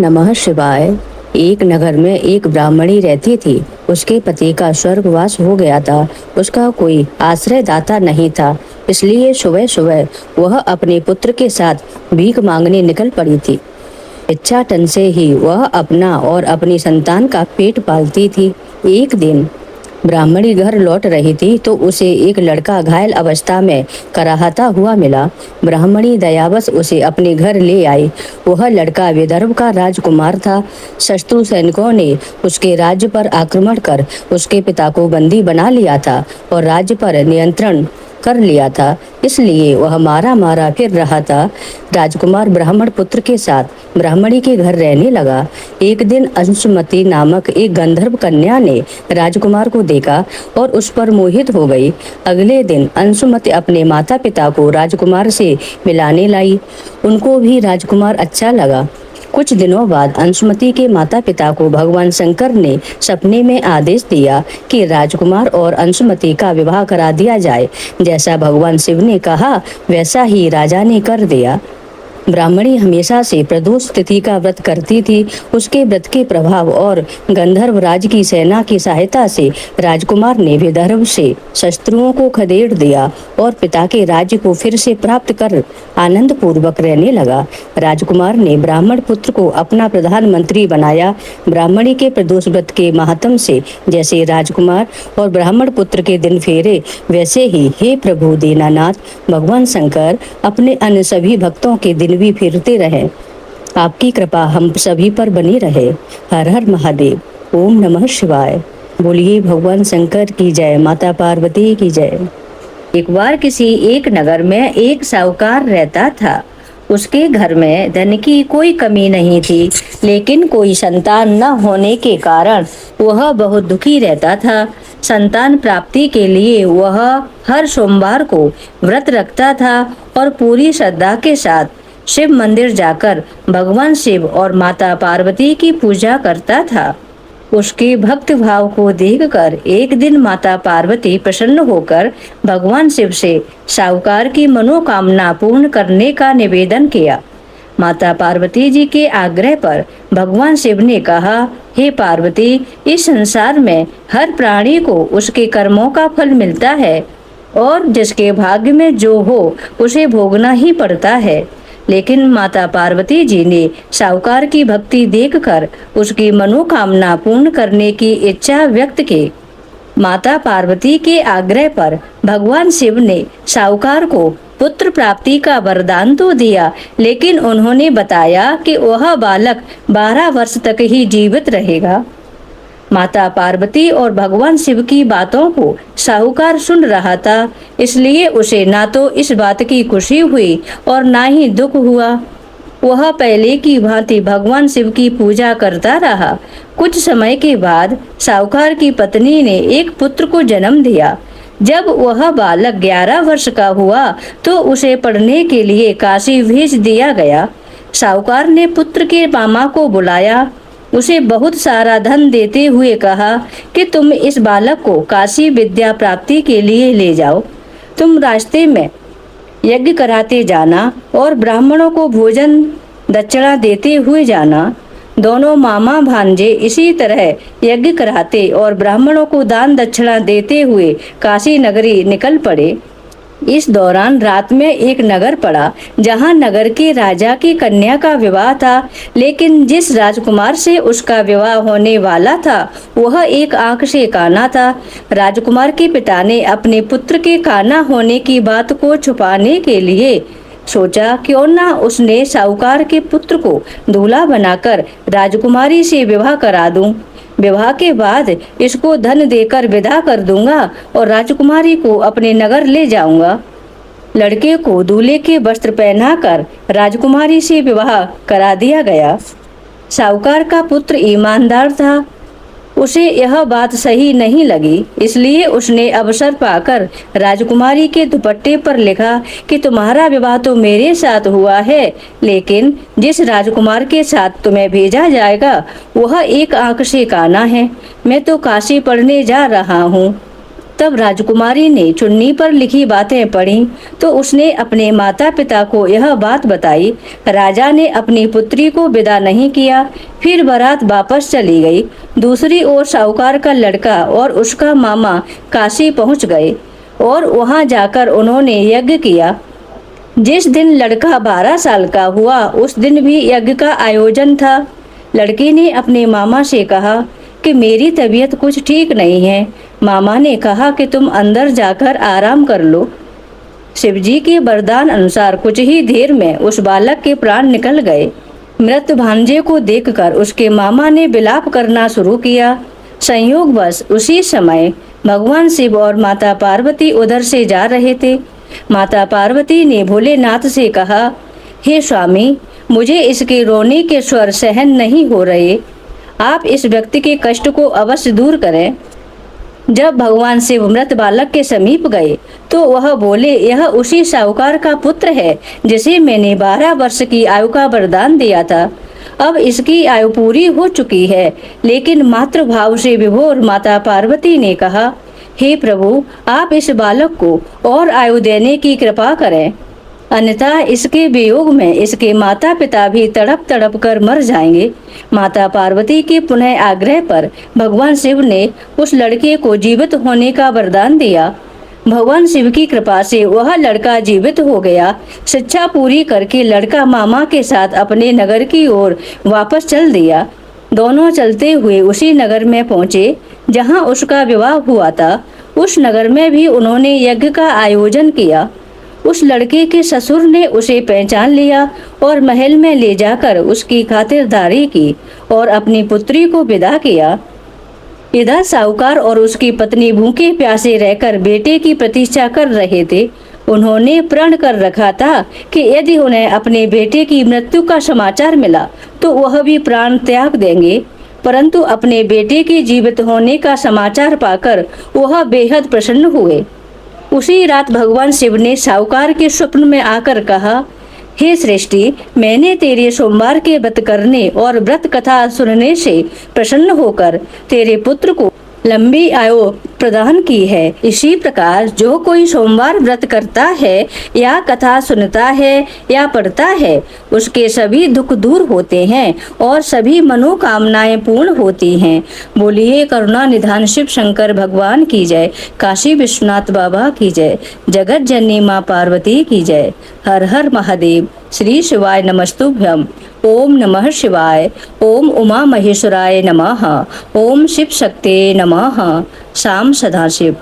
नमः शिवाय। एक नगर में एक ब्राह्मणी रहती थी। उसके पति का स्वर्गवास हो गया था। उसका कोई आश्रयदाता नहीं था, इसलिए सुबह सुबह वह अपने पुत्र के साथ भीख मांगने निकल पड़ी थी। इच्छाटन से ही वह अपना और अपनी संतान का पेट पालती थी। एक दिन ब्राह्मणी घर लौट रही थी तो उसे एक लड़का घायल अवस्था में कराहता हुआ मिला। ब्राह्मणी दयावश उसे अपने घर ले आई। वह लड़का विदर्भ का राजकुमार था। शत्रु सैनिकों ने उसके राज्य पर आक्रमण कर उसके पिता को बंदी बना लिया था और राज्य पर नियंत्रण कर लिया था, इसलिए वह मारा मारा फिर रहा था। राजकुमार ब्राह्मण पुत्र के साथ ब्राह्मणी के घर रहने लगा। एक दिन अंशुमती नामक एक गंधर्व कन्या ने राजकुमार को देखा और उस पर मोहित हो गई। अगले दिन अंशुमती अपने माता पिता को राजकुमार से मिलाने लाई। उनको भी राजकुमार अच्छा लगा। कुछ दिनों बाद अंशुमती के माता पिता को भगवान शंकर ने सपने में आदेश दिया कि राजकुमार और अंशुमती का विवाह करा दिया जाए। जैसा भगवान शिव ने कहा वैसा ही राजा ने कर दिया। ब्राह्मणी हमेशा से प्रदोष तिथि का व्रत करती थी। उसके व्रत के प्रभाव और गंधर्व राज की सेना की सहायता से राजकुमार ने विदर्भ से शत्रुओं को खदेड़ दिया और पिता के राज्य को फिर से प्राप्त कर आनंद पूर्वक रहने लगा। राजकुमार ने ब्राह्मण पुत्र को अपना प्रधानमंत्री बनाया। ब्राह्मणी के प्रदोष व्रत के महात्म से जैसे राजकुमार और ब्राह्मण पुत्र के दिन फेरे, वैसे ही हे प्रभु दीनानाथ भगवान शंकर अपने अन्य सभी भक्तों के दिन भी फिरते रहे। आपकी कृपा हम सभी पर बनी रहे। हर हर महादेव। ओम नमः शिवाय। बोलिए भगवान शंकर की जय, माता पार्वती की जय। एक बार किसी एक नगर में एक साहूकार रहता था। उसके घर में धन की कोई कमी नहीं थी, लेकिन कोई संतान न होने के कारण वह बहुत दुखी रहता था। संतान प्राप्ति के लिए वह हर सोमवार को व्रत रखता था और पूरी श्रद्धा के साथ शिव मंदिर जाकर भगवान शिव और माता पार्वती की पूजा करता था। उसके भक्त भाव को देखकर एक दिन माता पार्वती प्रसन्न होकर भगवान शिव से साहूकार की मनोकामना पूर्ण करने का निवेदन किया। माता पार्वती जी के आग्रह पर भगवान शिव ने कहा, हे पार्वती, इस संसार में हर प्राणी को उसके कर्मों का फल मिलता है और जिसके भाग्य में जो हो उसे भोगना ही पड़ता है। लेकिन माता पार्वती जी ने साहूकार की भक्ति देखकर उसकी मनोकामना पूर्ण करने की इच्छा व्यक्त की। माता पार्वती के आग्रह पर भगवान शिव ने साहूकार को पुत्र प्राप्ति का वरदान तो दिया, लेकिन उन्होंने बताया कि वह बालक 12 वर्ष तक ही जीवित रहेगा। माता पार्वती और भगवान शिव की बातों को साहूकार सुन रहा था, इसलिए उसे ना तो इस बात की खुशी हुई और ना ही दुख हुआ। वह पहले की भांति भगवान शिव की पूजा करता रहा। कुछ समय के बाद साहूकार की पत्नी ने एक पुत्र को जन्म दिया। जब वह बालक 11 वर्ष का हुआ तो उसे पढ़ने के लिए काशी भेज दिया गया। साहूकार ने पुत्र के मामा को बुलाया, उसे बहुत सारा धन देते हुए कहा कि तुम इस बालक को काशी विद्या प्राप्ति के लिए ले जाओ। तुम रास्ते में यज्ञ कराते जाना और ब्राह्मणों को भोजन दक्षिणा देते हुए जाना। दोनों मामा भांजे इसी तरह यज्ञ कराते और ब्राह्मणों को दान दक्षिणा देते हुए काशी नगरी निकल पड़े। इस दौरान रात में एक नगर पड़ा जहां नगर के राजा की कन्या का विवाह था, लेकिन जिस राजकुमार से उसका विवाह होने वाला था वह एक आंख से काना था। राजकुमार के पिता ने अपने पुत्र के काना होने की बात को छुपाने के लिए सोचा क्यों ना उसने साहूकार के पुत्र को दूल्हा बनाकर राजकुमारी से विवाह करा दूं। विवाह के बाद इसको धन देकर विदा कर दूंगा और राजकुमारी को अपने नगर ले जाऊंगा। लड़के को दूल्हे के वस्त्र पहनाकर राजकुमारी से विवाह करा दिया गया। साहूकार का पुत्र ईमानदार था। उसे यह बात सही नहीं लगी, इसलिए उसने अवसर पाकर राजकुमारी के दुपट्टे पर लिखा कि तुम्हारा विवाह तो मेरे साथ हुआ है, लेकिन जिस राजकुमार के साथ तुम्हें भेजा जाएगा वह एक आंख से काना है। मैं तो काशी पढ़ने जा रहा हूँ। तब राजकुमारी ने चुन्नी पर लिखी बातें पढ़ी तो उसने अपने माता पिता को यह बात बताई। राजा ने अपनी पुत्री को विदा नहीं किया। फिर बारात वापस चली गई। दूसरी ओर साहूकार का लड़का और उसका मामा काशी पहुंच गए और वहां जाकर उन्होंने यज्ञ किया। जिस दिन लड़का 12 साल का हुआ उस दिन भी यज्ञ का आयोजन था। लड़की ने अपने मामा से कहा कि मेरी तबीयत कुछ ठीक नहीं है। मामा ने कहा कि तुम अंदर जाकर आराम कर लो। शिवजी के वरदान अनुसार कुछ ही देर में उस बालक के प्राण निकल गए। मृत भांजे को देखकर उसके मामा ने विलाप करना शुरू किया। संयोगवश उसी समय भगवान शिव और माता पार्वती उधर से जा रहे थे। माता पार्वती ने भोलेनाथ से कहा, हे स्वामी, मुझे इसके रोने के स्वर सहन नहीं हो रहे। आप इस व्यक्ति के कष्ट को अवश्य दूर करें। जब भगवान शिव मृत बालक के समीप गए तो वह बोले, यह उसी साहूकार का पुत्र है जिसे मैंने 12 वर्ष की आयु का वरदान दिया था। अब इसकी आयु पूरी हो चुकी है। लेकिन मातृभाव से विभोर माता पार्वती ने कहा, हे प्रभु, आप इस बालक को और आयु देने की कृपा करें, अन्यथा इसके वियोग में इसके माता पिता भी तड़प तड़प कर मर जाएंगे। माता पार्वती के पुनः आग्रह पर भगवान शिव ने उस लड़के को जीवित होने का वरदान दिया। भगवान शिव की कृपा से वह लड़का जीवित हो गया। शिक्षा पूरी करके लड़का मामा के साथ अपने नगर की ओर वापस चल दिया। दोनों चलते हुए उसी नगर में पहुंचे जहां उसका विवाह हुआ था। उस नगर में भी उन्होंने यज्ञ का आयोजन किया। उस लड़के के ससुर ने उसे पहचान लिया और महल में ले जाकर उसकी खातिरदारी की और अपनी पुत्री को विदा किया। इधर साहूकार और उसकी पत्नी भूखे प्यासे रहकर बेटे की प्रतीक्षा कर रहे थे। उन्होंने प्रण कर रखा था कि यदि उन्हें अपने बेटे की मृत्यु का समाचार मिला तो वह भी प्राण त्याग देंगे। परंतु अपने बेटे के जीवित होने का समाचार पाकर वह बेहद प्रसन्न हुए। उसी रात भगवान शिव ने साहूकार के स्वप्न में आकर कहा, हे सृष्टि, मैंने तेरे सोमवार के व्रत करने और व्रत कथा सुनने से प्रसन्न होकर तेरे पुत्र को लंबी आयु प्रदान की है। इसी प्रकार जो कोई सोमवार व्रत करता है या कथा सुनता है या पढ़ता है उसके सभी दुख दूर होते हैं और सभी मनोकामनाएं पूर्ण होती हैं। बोलिए करुणा निधान शिव शंकर भगवान की जय। काशी विश्वनाथ बाबा की जय। जगत जननी माँ पार्वती की जय। हर हर महादेव। श्री शिवाय नमस्तुभ्यम। ओम नमः शिवाय। ओम उमा महेश्वराय नमः। ओम शिव शक्ते नमः। शाम सदाशिव।